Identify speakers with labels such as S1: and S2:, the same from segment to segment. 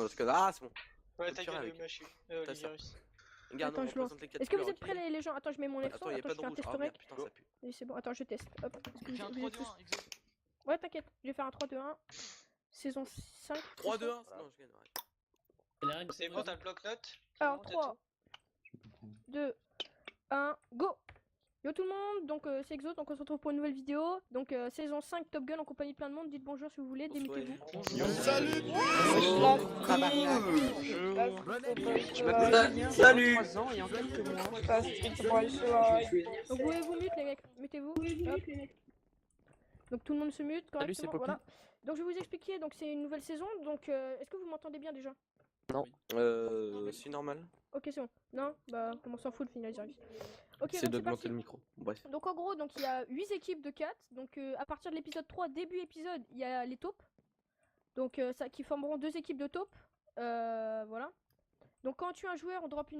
S1: Non, parce que. Ah, c'est bon.
S2: Ouais, ta
S1: Tirer
S2: gueule,
S1: avec.
S2: Machu.
S1: T'as ça.
S2: Virus.
S1: Regarde,
S3: Attends,
S1: on
S3: je lance.
S1: représente les 4
S3: Est-ce que vous
S1: couleurs,
S3: êtes prêts
S1: ok.
S3: les gens? Attends, je mets mon F100.
S1: Attends, y'a
S3: Attends,
S1: pas
S3: je
S1: de
S3: fais un
S1: rouge.
S3: test
S1: Ah merde,
S3: rec.
S1: putain, ça pue.
S3: Oui, c'est bon. Attends, je teste. Hop. Est-ce que
S4: Fais un
S3: vous
S4: 3
S3: êtes
S4: 2
S3: tous...
S4: 1 exo.
S3: Ouais, t'inquiète. Je vais faire un 3, 2, 1. Saison 5.
S1: 3, 2, 1. Non, je gagne. Ouais.
S2: C'est bon, t'as le bloc-notes?
S3: Alors, 3, 2, 1, go! Yo tout le monde, donc c'est Exo, donc on se retrouve pour une nouvelle vidéo. Donc saison 5 Top Gun en compagnie de plein de monde. Dites bonjour si vous voulez, démettez-vous.
S5: Salut.
S6: Salut.
S3: Donc vous pouvez vous mute les mecs, mutez-vous. Hop. Donc tout le monde se mute correctement, voilà. Donc je vais vous expliquer, donc c'est une nouvelle saison, donc est-ce que vous m'entendez bien déjà?
S1: Non. C'est normal.
S3: Ok c'est bon. Non? Bah on s'en fout de finir direct. Ok,
S1: C'est
S3: donc c'est
S1: d'augmenter
S3: parti.
S1: le micro. Bref.
S3: Donc en gros, donc il y a 8 équipes de 4. Donc à partir de l'épisode 3, début épisode, il y a les taupes. Donc ça qui formeront 2 équipes de taupes. Voilà. Donc quand on tue un joueur, on drop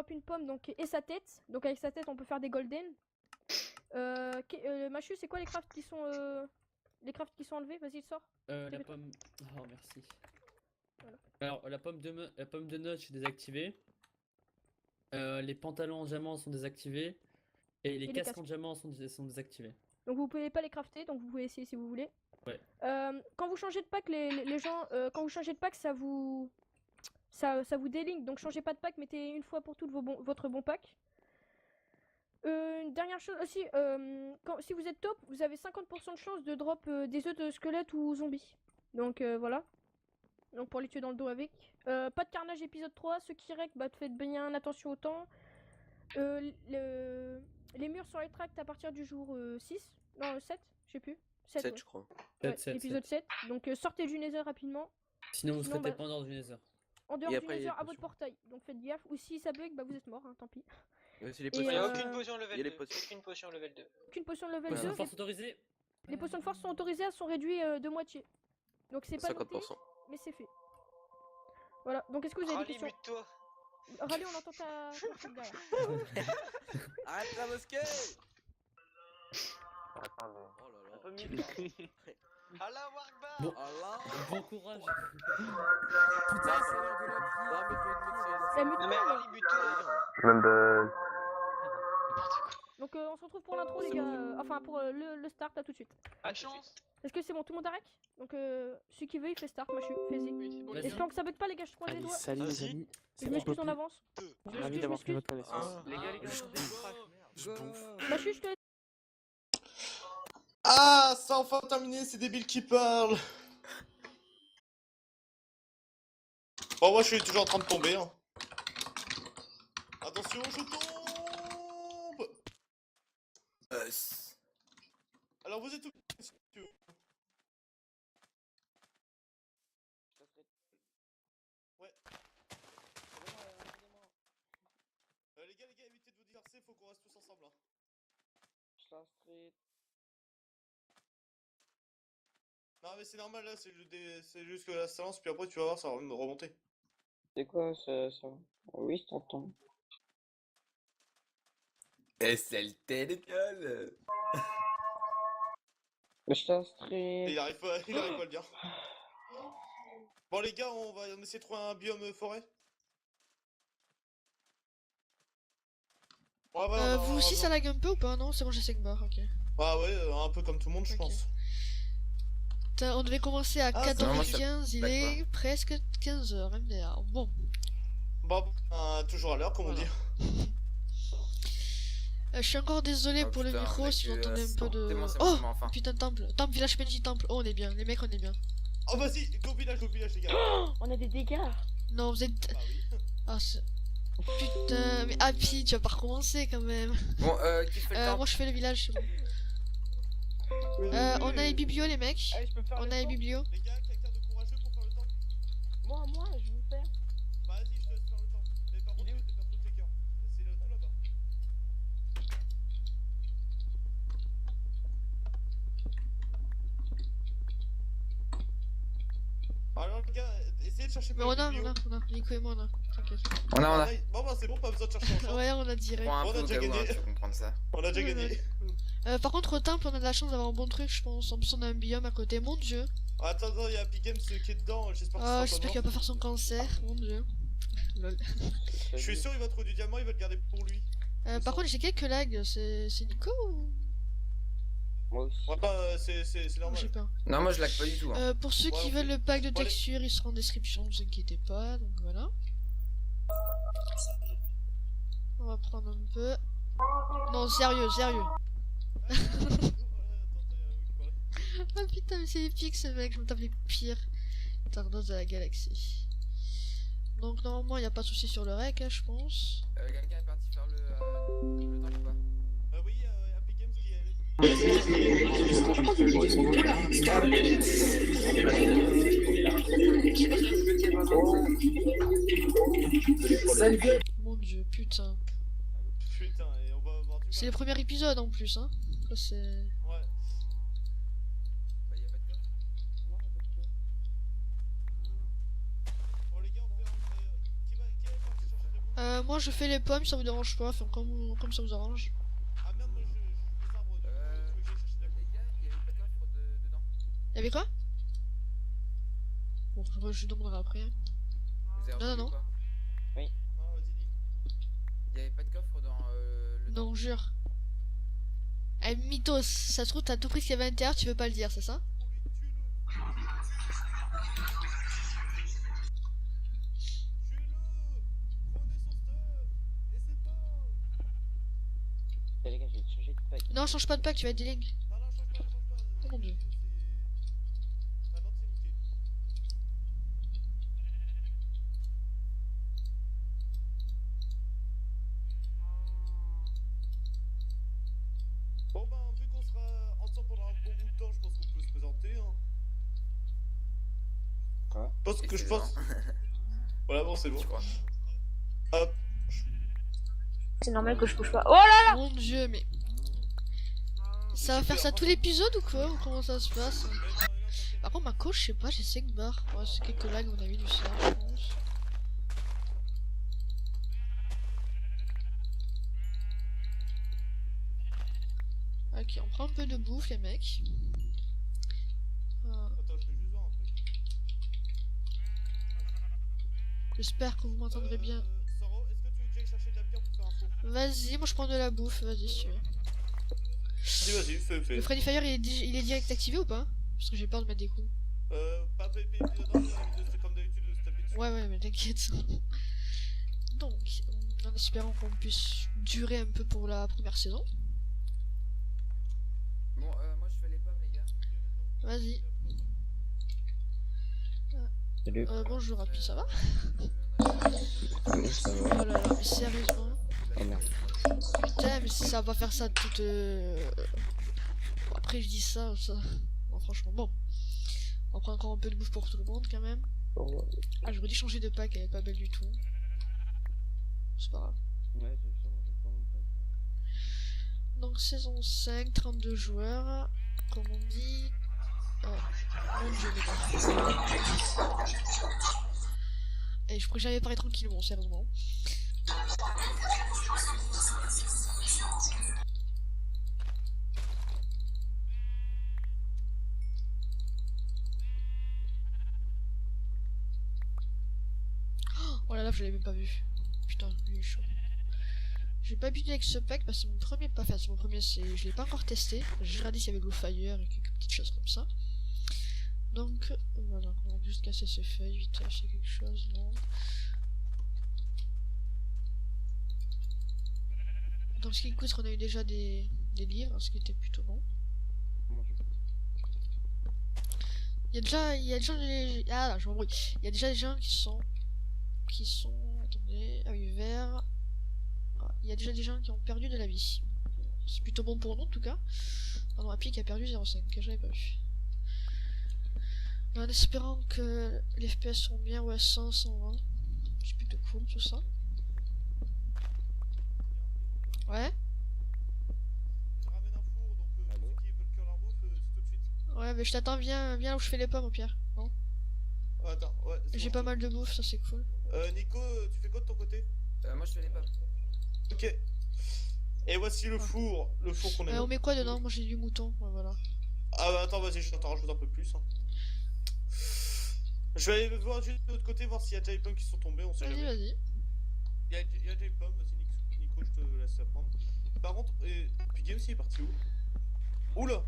S3: une pomme donc et sa tête. Donc avec sa tête, on peut faire des golden. Machu, c'est quoi les crafts qui sont enlevés? Vas-y, sors.
S6: La pomme. Oh merci. Voilà. Alors la pomme de note, je suis désactivé. Les pantalons en diamant sont désactivés. Et les casques en diamant sont désactivés.
S3: Donc vous pouvez pas les crafter, donc vous pouvez essayer si vous voulez.
S6: Ouais.
S3: Quand vous changez de pack, les gens, quand vous changez de pack, ça vous déligne. Donc changez pas de pack, mettez une fois pour toutes votre bon pack. Une dernière chose aussi, si vous êtes top, vous avez 50% de chance de drop des œufs de squelette ou zombies. Donc voilà. Donc pour les tuer dans le dos avec. Pas de carnage épisode 3, ceux qui rec, bah faites bien attention au temps. Les murs sont rétracts à partir du jour 6. Non 7, je sais plus. 7 ouais.
S1: Je crois.
S3: Ouais, épisode 7. Donc sortez du nether rapidement.
S6: Sinon vous serez pas en dehors du nether.
S3: En dehors du nether à votre portail. Donc faites gaffe. Ou si ça bug, bah vous êtes mort, hein, tant pis.
S1: Les
S2: il n'y a aucune potion level 2. Aucune potion level 2.
S3: Aucune potion level 2.
S6: Potion de force autorisée.
S3: Les potions de force sont autorisées, elles sont réduites de moitié. Donc c'est pas 50%. Noté, mais c'est fait. Voilà, donc est-ce que vous avez des questions?
S2: Mute-toi.
S3: Rallye, on entend ta derrière.
S1: Arrête la mosquée.
S5: Oh là là.
S2: Allah Akbar.
S6: Bon,
S1: Allah.
S6: bon courage.
S1: Putain, c'est l'heure de la vie.
S3: La mute
S2: Non mais Rallye, mute-toi.
S5: Je me
S3: Donc on se retrouve pour l'intro les gars, enfin pour le start, à tout de suite.
S2: À chance.
S3: Est-ce que c'est bon, tout le monde a rec? Donc celui qui veut il fait start, moi je suis, fais-y. Espérons que ça bug pas les gars, je croise les doigts.
S7: Salut les amis.
S3: Je m'excuse en avance.
S7: Ravi d'avoir fait votre connaissance.
S2: Les gars,
S1: Je bouffe.
S3: Machu, je te laisse.
S5: Ah, ça a enfin terminé, c'est débile qui parle. Bon, moi je suis toujours en train de tomber. Hein. Attention, je tombe. Alors vous êtes où, messieurs? Ouais. Les gars, évitez de vous disperser, faut qu'on reste tous ensemble. Hein. Non mais c'est normal là, c'est juste que la silence, puis après tu vas voir, ça va me remonter.
S8: C'est quoi ça? Oui, je t'entends.
S7: Et c'est le télégueule.
S8: Je t'instrie.
S5: Il arrive pas à le dire. Bon les gars, on va essayer de trouver un biome forêt. Ouais,
S9: vous aussi ça lag un peu ou pas? Non, c'est bon, j'ai 5 barres, ok.
S5: Ah ouais, un peu comme tout le monde, je pense.
S9: On devait commencer à 14h15, il est presque 15h, MDR. Bon.
S5: Bon, toujours à l'heure, comme on dit.
S9: Je suis encore désolé pour le micro si vous entendez un peu de... Oh putain, temple, village PNJ, temple. Oh, on est bien, les mecs, on est bien.
S5: Oh, vas-y, go village, les gars.
S3: On a des dégâts.
S9: Non, vous êtes...
S5: Bah oui.
S9: Ah, putain, mais Happy, tu vas pas recommencer quand même.
S7: Bon, qui fait le temps?
S9: Moi je fais le village, c'est bon. On a les biblios, les mecs. On a les biblios.
S5: Les gars, quelqu'un de courageux pour faire le temps?
S3: Moi, je vais faire.
S5: Vas-y, je te laisse faire le temps. Mais par contre, t'es pas tous tes cœurs. C'est tout là-bas. Alors les gars, essayez de chercher
S9: Mais
S5: pas
S9: on
S5: les
S9: a,
S5: biblios.
S9: Nico et moi on a, t'inquiète.
S7: On a.
S5: Bon bah c'est bon, pas besoin de chercher ensemble.
S9: Ouais, on a direct.
S7: Prends un
S5: On
S7: peu
S5: a
S7: au
S5: déjà
S7: cas où,
S5: gagné.
S7: hein, tu vas comprendre ça.
S5: On a déjà gagné.
S9: Par contre, au temple, on a de la chance d'avoir un bon truc, je pense. En plus, on a un biome à côté, mon dieu.
S5: Attends, il y a Epic Games qui est dedans, j'espère qu'il
S9: Ah,
S5: sera
S9: j'espère qu'il va pas faire son cancer, mon dieu. Lol.
S5: Je suis sûr il va trouver du diamant, il va le garder pour lui.
S9: Par contre, j'ai quelques lags, c'est Nico ou...
S8: Moi aussi.
S5: Ouais, c'est
S9: Oh,
S5: normal.
S9: j'ai peur.
S7: Non, moi je lag pas du tout. Hein.
S9: Pour ceux
S5: Ouais,
S9: qui
S5: ok.
S9: veulent le pack de
S5: Bon, allez.
S9: texture, il sera en description, ne vous inquiétez pas, donc voilà. On va prendre un peu. Non, sérieux. Ah putain, mais c'est épique ce mec, je me tape les pires tardos de la galaxie. Donc normalement, il n'y a pas de souci sur le rec, hein, je pense.
S7: Quelqu'un est parti faire le temps ou pas?
S5: Oui, Epic Games qui est allé.
S9: Mon dieu, putain.
S5: Putain, et on va avoir du mal.
S9: C'est le premier épisode en plus, hein. Ça, c'est...
S5: Ouais.
S7: Bah, y'a pas de coffre.
S5: Bon, les gars, on fait qui est parti chercher des boules
S9: Moi je fais les pommes, ça vous dérange pas, enfin comme ça vous arrange.
S5: Ah merde, moi je les arbres. Tu veux que j'aille chercher des boules
S7: Les gars, y'avait pas de coffre dedans.
S9: Y'avait quoi? Bon, je demanderai après. Hein.
S7: Vous avez
S9: Non,
S7: entendu
S9: non.
S7: ou pas?
S5: Non, vas-y, dis.
S7: Y'avait pas de coffre dans le temps.
S9: Non, jure. Eh, mythos, ça se trouve t'as tout pris ce qu'il y avait à l'intérieur, tu veux pas le dire, c'est ça?
S5: Tuez-le. Prenez son stuff. Et c'est pas.
S8: Les gars, j'ai changé de pack.
S9: Non, change pas de pack, tu vas être délink.
S5: Non, change pas.
S9: Oh mon dieu.
S5: Ah non, c'est niqué. Bon, ben, vu qu'on sera ensemble pendant un bon bout de temps, je pense qu'on peut se présenter. Hein.
S8: Quoi?
S5: Je pense. Voilà, bon, c'est bon.
S7: Je crois.
S5: Hop.
S4: C'est normal que je bouge pas. Oh là.
S9: Mon dieu, mais... Ça va faire ça tout l'épisode ou quoi? Ou comment ça se passe? Par contre, ma coach, je sais pas, j'ai 5 barres. Ouais, c'est quelques lags, on a vu du ça, je pense. Ok, on prend un peu de bouffe, les mecs.
S5: Attends, je vais juste voir un truc.
S9: J'espère que vous m'entendrez bien.
S5: Soro, est-ce que tu veux que j'aille chercher de la pierre pour faire un four?
S9: Vas-y, moi je prends de la bouffe, vas-y si tu veux.
S5: Vas-y, fais.
S9: Le Freddy Fire, il est direct activé ou pas? Parce que j'ai peur de mettre des coups.
S5: Pas PP dedans, c'est comme d'habitude de se taper dessus.
S9: Ouais, mais t'inquiète. Donc, en espérant qu'on puisse durer un peu pour la première saison.
S7: Bon, moi je fais les pommes, les gars.
S9: Vas-y.
S8: Salut.
S9: Bonjour, Happy, ça va?
S8: Oui, ça
S9: Oh
S8: va.
S9: là là, mais sérieusement.
S8: Oh merde.
S9: Putain, mais ça va pas faire ça toute... Bon, après, je dis ça. Bon, franchement, bon. On prend encore un peu de bouffe pour tout le monde, quand même.
S8: Oh,
S9: Ah, j'aurais dû changer de pack, elle est pas belle du tout. C'est pas grave.
S8: ouais, c'est ça, moi j'aime pas mon pack.
S9: Donc, saison 5, 32 joueurs. Comme on dit... Mon dieu, les gars. Et je pourrais jamais parler tranquillement, sérieusement. Oh là là, je l'avais même pas vu. Putain, lui il est chaud. J'ai pas buté avec ce pack parce que c'est mon premier pas fait. C'est mon premier, je l'ai pas encore testé. J'ai regardé s'il y avait Blue Fire et quelques petites choses comme ça. Donc voilà, on va juste casser ces feuilles, vite, c'est quelque chose, non. Dans ce qui coûte, on a eu déjà des livres, ce qui était plutôt bon. Il y a déjà ah là, je m'embrouille. Il y a déjà des gens qui sont attendez, ah oui, vert. Il y a déjà des gens qui ont perdu de la vie. C'est plutôt bon pour nous en tout cas. Ah non, Happy qui a perdu 0,5, que j'avais pas vu. En espérant que les FPS sont bien, ouais, 100, 120. C'est plutôt cool tout ça. Ouais.
S5: Je ramène un four, donc ceux qui veulent cuire leur bouffe, c'est tout de suite.
S9: Ouais, mais je t'attends, viens là où je fais les pommes au pire. Non?
S5: Attends, ouais.
S9: J'ai pas mal de bouffe, ça c'est cool.
S5: Nico, tu fais quoi de ton côté?
S7: Moi je fais les pommes.
S5: Ok. Et voici le four qu'on a.
S9: On met quoi dedans? Moi j'ai du mouton, ouais, voilà.
S5: Ah bah attends, vas-y, je t'en rajoute un peu plus. Hein. Je vais aller voir juste de l'autre côté, voir s'il y a déjà des pommes qui sont tombées, on sait
S9: Vas-y,
S5: jamais.
S9: vas-y.
S5: Il y a déjà une pomme, vas-y Nico, je te laisse la prendre. Par contre, Happy Games il est parti où? Oula!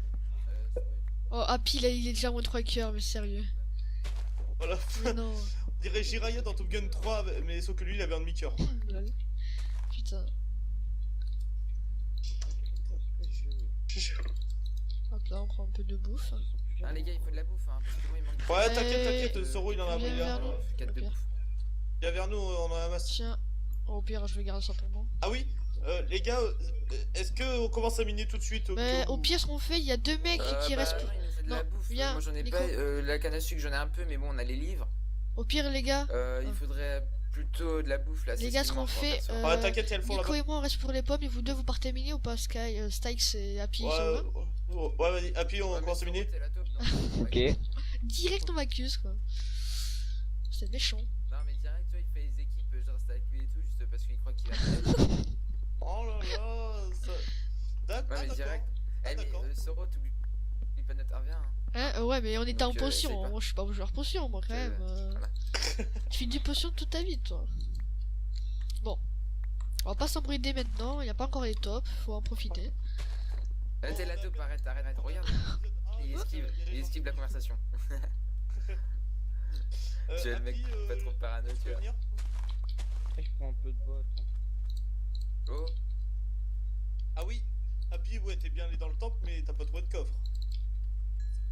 S9: Oh, Happy, là, il est déjà moins 3 cœurs, mais sérieux.
S5: Voilà.
S9: Mais non.
S5: On dirait Jiraiya dans Top Gun 3, mais sauf que lui il avait un demi-cœur.
S9: Lol. Putain. Hop là, on prend un peu de bouffe.
S7: Ah les gars, il faut de la bouffe, hein, parce que moi il manque de
S5: Ouais,
S9: Euh,
S5: t'inquiète, Soro il en a
S9: viens
S5: pris
S9: vers
S5: un.
S9: nous.
S7: 4 de
S9: Ok.
S7: bouffe.
S5: Viens vers nous, on en a masse.
S9: Tiens. Au pire, je vais garder ça pour moi.
S5: Ah oui, les gars, est-ce qu'on commence à miner tout de suite
S9: Mais
S5: cas
S9: au
S5: où-
S9: pire, ce qu'on fait, il y a 2 mecs qui
S7: Bah,
S9: restent.
S7: non, il nous fait de la
S9: Non,
S7: bouffe.
S9: viens,
S7: Moi j'en ai
S9: Nico.
S7: pas. La canne à sucre, j'en ai un peu, mais bon, on a les livres.
S9: Au pire, les gars.
S7: Il faudrait plutôt de la bouffe là.
S9: Les
S7: c'est
S9: gars,
S7: ce
S9: ce
S7: qui
S9: qu'on
S7: manque, en
S9: fait,
S7: perso.
S5: Ouais, t'inquiète, il y a le fond
S9: Nico
S5: là-bas.
S9: et moi on reste pour les pommes et vous deux vous partez miner ou pas Stykes et Happy ils sont là.
S5: Ouais, vas-y, Happy, on
S7: Ouais, mais
S5: commence à
S7: Soro,
S5: miner.
S7: t'es la taupe, non
S8: Ok.
S9: Direct on m'accuse quoi. C'est méchant.
S7: Non, mais direct, toi, il fait les équipes, je reste avec lui et tout, juste parce qu'il croit qu'il a.
S5: Oh là là, ça. D'accord.
S7: Ouais, mais direct.
S5: Ah,
S7: Eh, mais
S5: d'accord.
S7: Soro, t'oublies pas notre revient. Hein.
S9: Hein ouais, mais on était en
S7: Donc,
S9: potion.
S7: essaye pas.
S9: Moi je suis pas joueur potion, moi quand
S7: C'est-
S9: même.
S7: voilà.
S9: Tu fais du potion toute ta vie toi. Bon. On va pas s'embrouiller maintenant, y a pas encore les tops, faut en profiter.
S7: T'es la taupe, arrête, regarde. Il esquive la conversation. Tu es le mec pas trop parano, tu vois.
S5: venir?
S8: Je prends un peu de boîte.
S7: Oh,
S5: Ah oui, Happy, ouais, t'es bien allé dans le temple, mais t'as pas trouvé de coffre.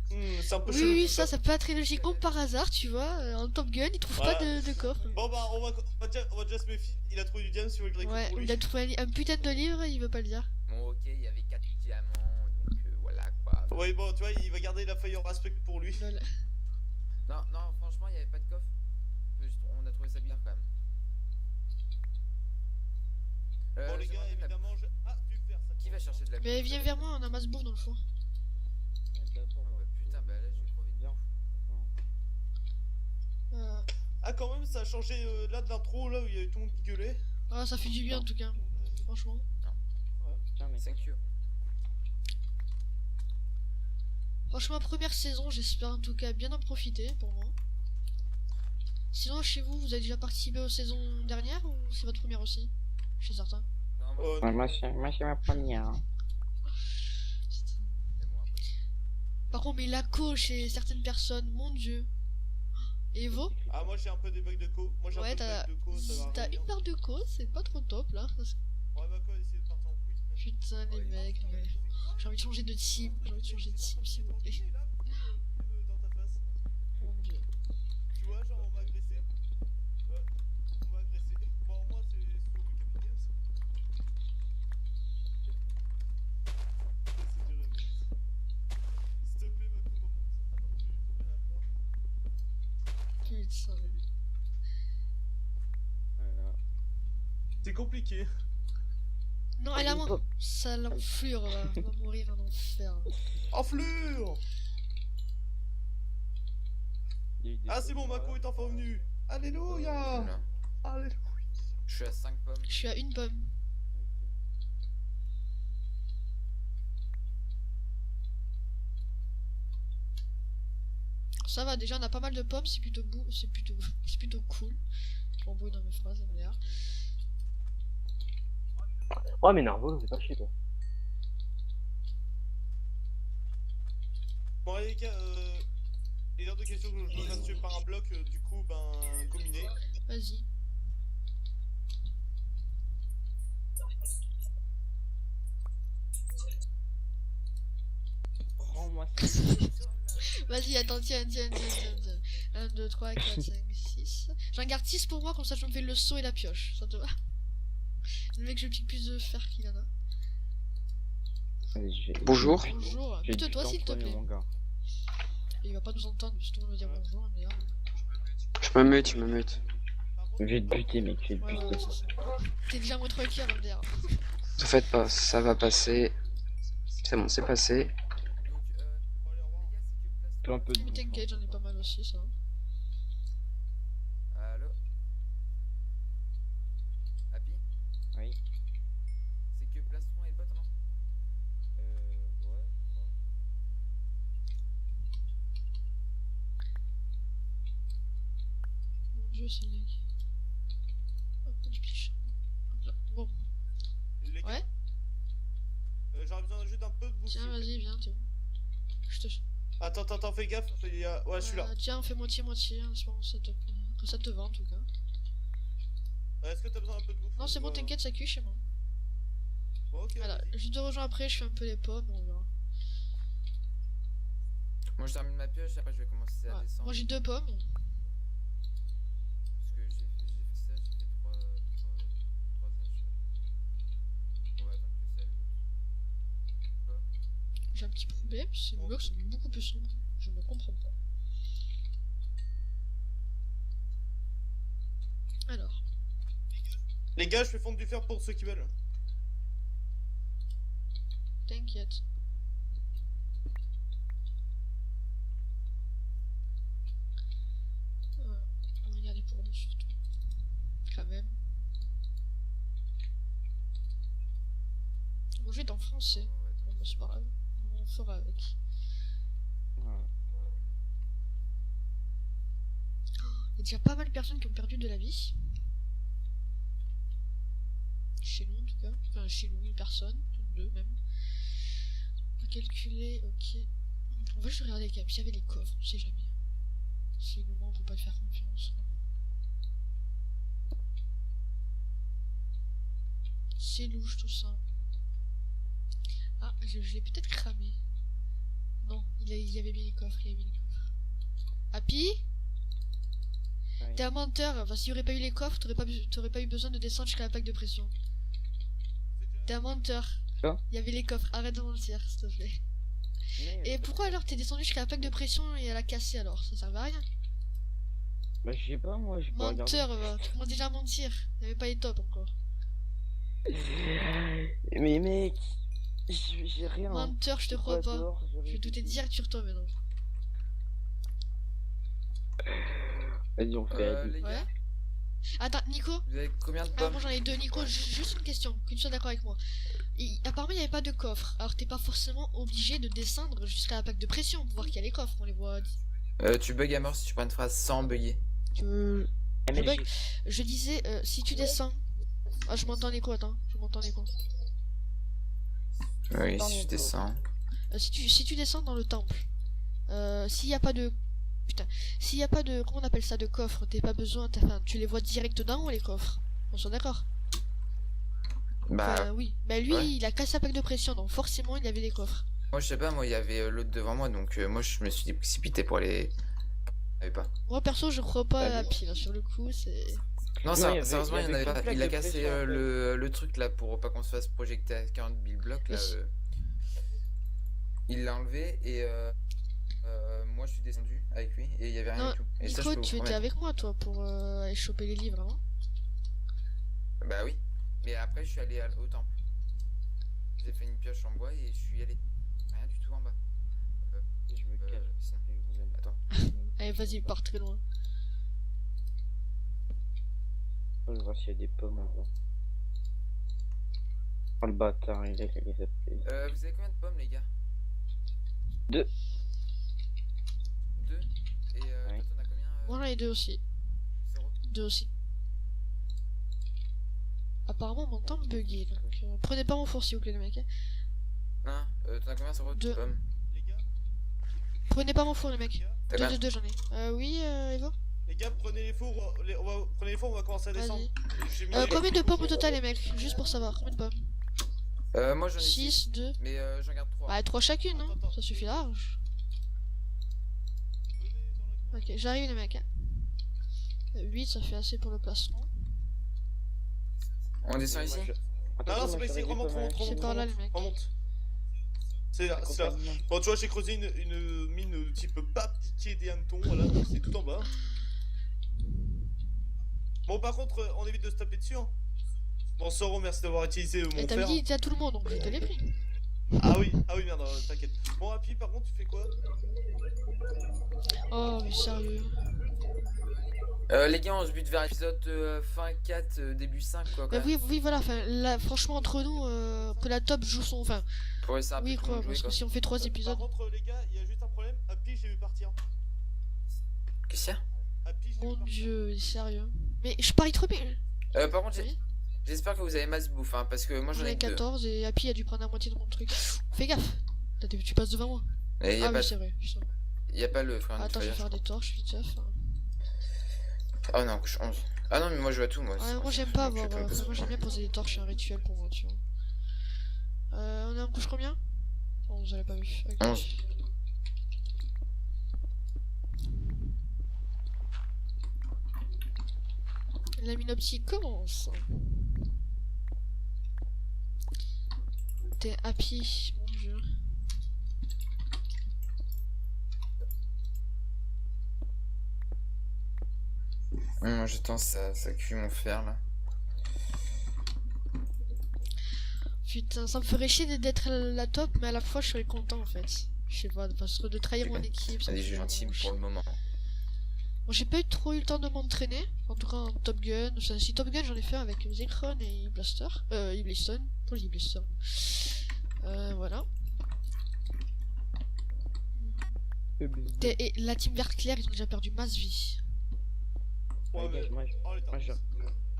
S5: C'est un peu
S9: Oui,
S5: chelou,
S9: oui,
S5: tout
S9: ça peut être logique. Comme par hasard, tu vois, en Top Gun, il trouve pas
S5: Voilà.
S9: de coffre.
S5: Bon bah, on va déjà se méfier. Il a trouvé du diamant, si vous voulez que je le récupère
S9: Ouais,
S5: pour lui.
S9: il a trouvé un putain de livre, il veut pas le dire.
S7: bon, ok, il y avait 4 diamants, donc voilà quoi.
S5: Ouais, bon, tu vois, il va garder la feuille en aspect pour lui.
S9: Lol.
S7: Non, franchement, il y avait pas de coffre. On a trouvé ça bizarre quand même.
S5: Bon, les gars,
S7: j'aimerais bien de la
S5: évidemment, Ah, du fer, ça.
S7: Qui va chercher de la
S9: Mais
S7: bouffe
S9: viens vers moi, on a masse bouffe dans le fond.
S7: Putain, bah là, je vais crever de
S8: Bien.
S5: Ah, quand même, ça a changé là de l'intro, là où il y avait tout le monde qui gueulait.
S9: Ah, ça fait du bien en tout cas. Franchement.
S8: Putain, mais.
S7: 5 yeux.
S9: Franchement, première saison, j'espère en tout cas bien en profiter pour moi. Sinon, chez vous, vous avez déjà participé aux saisons dernières ou c'est votre première aussi? Chez certains.
S7: Non, moi,
S8: Ouais, moi, c'est ma première. Hein.
S7: mais bon, après.
S9: Par contre, mais la co chez certaines personnes, mon dieu. Et Evo?
S5: Ah, moi j'ai un peu des bugs de co. Moi j'ai
S9: Ouais,
S5: un peu
S9: t'as
S5: de bugs de co, ça va.
S9: t'as
S5: revenir.
S9: une barre de co, c'est pas trop top là.
S5: Ouais, bah quoi, essayer de partir en couille.
S9: Putain, les mecs, mais... j'ai envie de changer de team. J'ai envie de changer de team, s'il vous plaît.
S5: Là, dans ta face.
S9: Mon dieu.
S5: Tu vois, genre on m'a agressé. Ouais, on m'a agressé. Bon, moi c'est sur le capitaine. C'est dur, mais. S'il te plaît, ma coupe, remonte. Attends, je vais juste ouvrir la porte.
S9: Putain.
S8: Voilà.
S5: C'est compliqué.
S9: Non, elle a moins. Sale enflure, va mourir en enfer.
S5: Enflure.
S8: Il y a eu des
S5: Ah, c'est bon,
S8: trucs,
S5: Mako est enfin venu. Alléluia.
S7: Voilà.
S5: Alléluia.
S7: Je suis à 5 pommes.
S9: Je suis à une pomme. Ça va, déjà on a pas mal de pommes, c'est plutôt c'est plutôt cool. Je m'embrouille dans mes phrases, ça m'énerve.
S10: Ouais, mais Narvo, c'est pas chier, toi.
S5: Bon, allez, les gars, il est hors de question que je me fasse tuer par un bloc, du coup, ben, combiné.
S9: Vas-y.
S8: Rends-moi ça.
S9: Vas-y, attends, tiens. 1, 2, 3, 4, 5, 6. J'en garde 6 pour moi, comme ça je me fais le seau et la pioche. Ça te va? Le mec, je pique plus de fer qu'il en a.
S8: Allez,
S1: Bonjour.
S9: Bonjour.
S8: J'ai
S9: Plutôt
S8: du
S9: toi,
S8: temps
S9: s'il te
S8: pour
S9: plaît.
S8: mon gars.
S9: Il va pas nous entendre, parce que tout le monde va dire bonjour, mais
S1: Je me mute, je me mute.
S8: Je vais te buter, mec, je vais te
S9: ouais,
S8: buter.
S9: c'est ça. T'es déjà moins 3 kills, MDR.
S1: Ne faites pas, ça va passer. C'est bon, c'est passé.
S7: Donc, les gars, c'est que place.
S8: Fais un peu de
S9: Mais
S8: bouffe,
S9: t'inquiète,
S8: hein.
S9: j'en ai pas mal aussi, ça.
S7: Allô Happy
S8: Oui.
S7: C'est que plastron et bot, non
S8: Ouais.
S9: Je sais lag. Hop, du pitch. Hop là. Bon.
S5: Les gars,
S9: Ouais.
S5: j'aurais besoin juste d'un peu de bouffe.
S9: Tiens, vas-y, viens, t'es bon. Je te.
S5: Attends, fais gaffe. Ouais, je suis là.
S9: Tiens, fais moitié-moitié, hein, c'est bon, que ça te va en tout cas.
S5: Est-ce que t'as besoin d'un peu de bouffe?
S9: Non, c'est bon, t'inquiète, ça cuit chez moi.
S5: Bon, ok.
S9: Voilà, je te rejoins après, je fais un peu les pommes, on verra.
S7: Moi je termine ma pioche, après je vais commencer à
S9: Ouais.
S7: descendre.
S9: Moi j'ai 2 pommes.
S7: Parce que j'ai fait ça, j'ai fait 3 achats. On va attendre que ça loot. Pomme.
S9: J'ai un petit problème, ces blocs sont beaucoup plus sombres. Je ne comprends pas. Alors,
S5: Les gars, je fais fondre du fer pour ceux qui veulent.
S9: t'inquiète. On va regarder pour nous surtout. Quand même. Bon, je vais être en français. Bon, bah, c'est pas grave. On fera avec. Il y a déjà pas mal de personnes qui ont perdu de la vie. Chez nous en tout cas. Enfin, chez nous, une personne, deux même. On va calculer, ok. On va juste regarder quand même s'il y avait les coffres, on sait jamais. Si le moment on peut pas te faire confiance. C'est louche tout ça. Ah, je l'ai peut-être cramé. Non, il y avait bien les coffres, il y avait bien les coffres. Happy? T'es un menteur, enfin s'il y aurait pas eu les coffres, t'aurais pas eu besoin de descendre jusqu'à la plaque de pression. T'es un menteur.
S8: Quoi?
S9: Il y avait les coffres, arrête de mentir, s'il te plaît. Et pourquoi alors t'es descendu jusqu'à la plaque de pression et elle a cassé alors? Ça servait à rien.
S8: Bah je sais pas moi, j'ai pas regardé.
S9: Menteur, tu commences déjà à mentir. Il n'y avait pas les tops encore.
S8: Mais mec, j'ai rien.
S9: Menteur, je te crois pas. Je vais douter direct sur toi maintenant.
S8: Vas-y, on fait.
S7: Les
S9: Ouais.
S7: gars,
S9: Attends, Nico.
S7: vous avez combien de
S9: Ah,
S7: pommes?
S9: moi j'en ai 2. Nico,
S7: Ouais.
S9: juste une question, que tu sois d'accord avec moi. Apparemment, il n'y avait pas de coffre. Alors, t'es pas forcément obligé de descendre jusqu'à la plaque de pression pour voir qu'il y a les coffres. On les voit.
S7: Tu bug à mort si tu prends une phrase sans bugger.
S9: Je bug. Je disais, si tu descends. Ah, je m'entends Nico, attends. Je m'entends Nico.
S7: Oui, si je descends.
S9: Si tu descends dans le temple, s'il n'y a pas de. Putain, s'il n'y a pas de. Comment on appelle ça? De coffre, t'as pas besoin. Enfin, tu les vois direct d'en haut, les coffres. On soit d'accord?
S7: Bah,
S9: Enfin, oui. Bah, lui,
S7: ouais.
S9: il a cassé la plaque de pression, donc forcément, il y avait des coffres.
S7: moi je sais pas, moi il y avait l'autre devant moi, donc moi je me suis précipité pour aller. Il y avait pas.
S9: Moi, perso, je crois pas à
S8: Allez.
S9: Happy, là, sur le coup, c'est.
S7: Non,
S8: Non, il y avait-
S7: sérieusement, il y en avait
S8: qu'une
S7: pas.
S8: plaque
S7: Il a
S8: de
S7: cassé
S8: pression, en fait.
S7: le truc là pour pas qu'on se fasse projeter à 40 000 blocs là.
S9: Mais
S7: Il l'a enlevé et moi je suis descendu avec lui et il y avait rien
S9: Non,
S7: du tout. Et ça, je
S9: Nico,
S7: peux vous
S9: tu étais
S7: promettre.
S9: avec moi, toi, pour aller choper les livres, hein?
S7: Bah oui. Mais après je suis allé au temple. J'ai fait une pioche en bois et je suis allé. Rien du tout en bas.
S8: Je me cache.
S7: Sinon. Attends.
S9: Allez, vas-y, pars très loin.
S8: Je vais voir s'il y a des pommes avant. Oh le bâtard, il a fait.
S7: Vous avez combien de pommes les gars?
S8: 2.
S7: 2. Et
S8: Ouais.
S7: toi t'en as combien
S9: Moi, j'en ai 2 aussi.
S7: 0.
S9: 2 aussi. Apparemment, mon temps bugué, donc prenez pas mon four, s'il vous plaît, les mecs.
S7: Non, t'en as combien 0 de
S9: 2.
S7: pommes?
S5: Les gars,
S9: Prenez pas mon four, les mecs.
S7: T'as
S9: 2,
S7: combien?
S9: 2, j'en ai. Oui, Eva?
S5: les gars, prenez les fours, prenez les fours, on va commencer à descendre.
S9: Vas-y.
S5: J'ai mis
S9: Combien de pommes au total, les mecs? Juste pour savoir. Combien de pommes?
S7: Moi j'en ai 6.
S9: 6, 2.
S7: Mais j'en garde 3.
S9: Bah, 3 chacune, hein. Ça suffit large. Ok, j'arrive, les mecs. 8, ça fait assez pour le placement.
S7: On descend ici?
S5: Non, non, c'est pas ici, remonte.
S9: C'est par là, les mecs.
S5: Remonte. C'est là, c'est là. Bon, tu vois, j'ai creusé une mine type pas piqué des hannetons, voilà, donc c'est tout en bas. Bon, par contre, on évite de se taper dessus, hein. Bon, Soro, merci d'avoir utilisé mon
S9: Et t'as
S5: fer.
S9: dit, t'as tout le monde, donc je te l'ai pris.
S5: Ah oui, merde, t'inquiète. Bon, Happy, par contre, tu fais quoi?
S9: Oh, mais sérieux.
S7: Les gars, on se bute vers épisode fin 4, début 5 quoi.
S9: Bah, oui, voilà, enfin, là, franchement, entre nous, que la top joue son. Enfin,
S7: Pour essayer un peu
S9: oui,
S7: tout le
S9: quoi,
S7: monde jouer
S9: parce
S7: quoi.
S9: que si on fait 3 épisodes.
S5: Par contre, les gars, il y a juste un problème. Happy, j'ai vu partir.
S7: Qu'est-ce qu'il y a?
S5: Happy, je l'ai
S9: Mon
S5: vu
S9: dieu, il est sérieux. Mais je parie trop bien.
S7: Par contre,
S9: Oui.
S7: j'espère que vous avez masse bouffe, hein, parce que moi j'en
S9: J'en
S7: ai
S9: ai
S7: que 2.
S9: 14 et Happy a dû prendre la moitié de mon truc. Fais gaffe. Tu passes devant moi.
S7: Et y a
S9: Ah
S7: pas,
S9: oui, c'est vrai. putain.
S7: y a pas le frère
S9: Attends, je vais
S7: nettoyage.
S9: faire des torches vite fait.
S7: Oh non, couche 11. Ah non, mais moi je vois tout, moi.
S9: Ouais, moi j'aime pas avoir. Moi j'aime bien poser des torches, c'est un rituel pour moi, tu vois. On est en couche combien? Oh, vous avez pas vu. Ok.
S7: 11.
S9: La minopsie commence. T'es happy, mon dieu.
S7: J'attends ça cuit mon fer là.
S9: Putain, ça me ferait chier d'être la top, mais à la fois je serais content en fait. Je sais pas, parce que de trahir mon équipe. ça me
S7: Allez, je
S9: fait
S7: suis gentil
S9: vraiment
S7: pour le
S9: chier.
S7: moment.
S9: Bon, j'ai pas eu trop eu le temps de m'entraîner. En tout cas en Top Gun. Enfin, si Top Gun j'en ai fait avec Zekron et Blaster. Blaster. Pour les Blaster. Voilà. Et la team verte claire, ils ont déjà perdu masse vie.
S5: Ouais, mais...
S8: Moi,
S5: Oh, les tartes.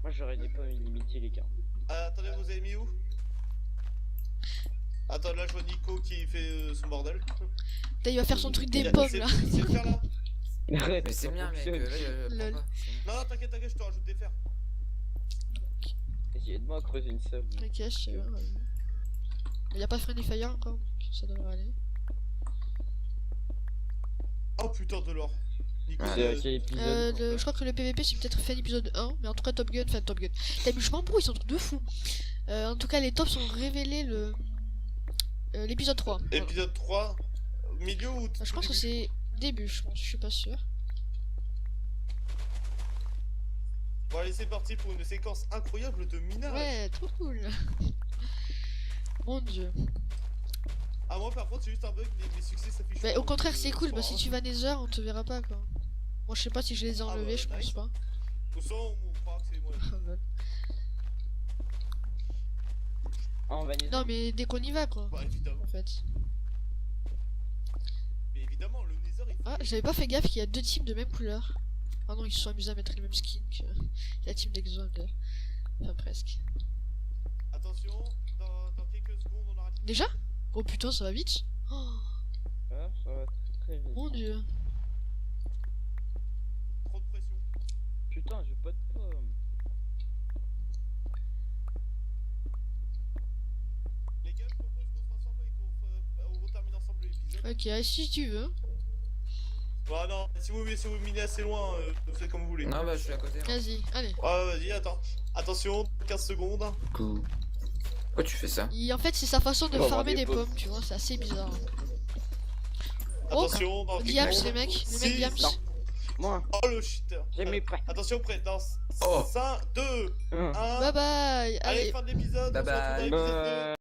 S8: moi j'aurais des pommes illimitées, les gars.
S5: Attendez, vous avez mis où? Attends, là je vois Nico qui fait son bordel.
S9: Putain, il va faire son truc des
S5: Il
S9: pommes
S5: sait-
S9: là.
S5: il sait le faire là.
S8: Arrête,
S7: Mais c'est
S8: ça
S7: bien, mec.
S8: fonctionne.
S7: Là, je
S9: Lol.
S7: prends pas. c'est bon.
S5: Non, t'inquiète, je te rajoute des fers.
S8: Vas-y, aide-moi à creuser une sable.
S9: Ok, je sais. Il y a pas Friendly Fire encore, donc ça devrait aller.
S5: Oh putain de l'or. Nico,
S7: Ah,
S8: C'est à quel épisode?
S9: Je crois que le PVP c'est peut-être fait l'épisode 1, mais en tout cas Top Gun, enfin Top Gun. T'as vu, je m'embrouille, c'est un truc de fou. En tout cas, les tops ont révélé l'épisode 3. Voilà.
S5: épisode 3, milieu ou
S9: Je pense que c'est début, je pense, je suis pas sûr.
S5: Bon allez, c'est parti pour une séquence incroyable de minage.
S9: Ouais, trop cool. Mon dieu.
S5: Ah, moi par contre, c'est juste un bug, mes succès s'affichent.
S9: Bah,
S5: pas,
S9: au contraire,
S5: donc,
S9: c'est cool, bah
S5: pas
S9: si
S5: grave.
S9: tu vas Nether, on te verra pas quoi. Moi, je sais pas si je les ai
S5: Ah,
S9: enlevés,
S5: bah,
S9: je pense
S5: nice.
S9: pas.
S5: Au son, on croira que c'est moi.
S8: Ah, on va
S9: Non, mais dès qu'on y va quoi.
S5: Bah, évidemment.
S9: En fait.
S5: Mais évidemment, le Nether il
S9: Ah, j'avais pas fait gaffe qu'il y a deux teams de même couleur. Ah non, ils se sont amusés à mettre les mêmes skins que la team d'Exoander. Enfin, presque.
S5: Attention, dans quelques secondes, on arrête.
S9: Déjà? Oh putain, ça va vite. Oh,
S8: Ah, ça va très vite.
S9: mon dieu.
S5: Trop de pression.
S8: Putain, j'ai pas de pommes.
S5: Les gars, je propose qu'on se rassemble et qu'on termine ensemble l'épisode.
S9: Ok, allez, si tu veux.
S5: Bah non, si vous minez assez loin, faites comme vous voulez.
S7: Non, bah je suis à côté. moi.
S9: Vas-y, allez.
S5: Ouais, vas-y, attends. Attention, 15 secondes.
S7: Coucou. Pourquoi tu fais ça?
S9: En fait, c'est sa façon de
S8: On va
S9: farmer
S8: avoir des
S9: des pommes, tu vois, c'est assez bizarre.
S5: Attention, dans
S9: Diams,
S5: quelques
S9: les mecs,
S5: secondes.
S9: Diams.
S5: Six.
S8: Non. Moi,
S5: Oh le cheater.
S8: j'ai mes pas.
S5: Attention, prêt. Dans
S7: Oh.
S5: 5, 2, 1.
S9: Bye bye.
S5: Allez,
S9: Allez.
S5: fin de l'épisode.
S7: Bye
S5: on se retrouve dans
S7: bye.
S5: l'épisode 2.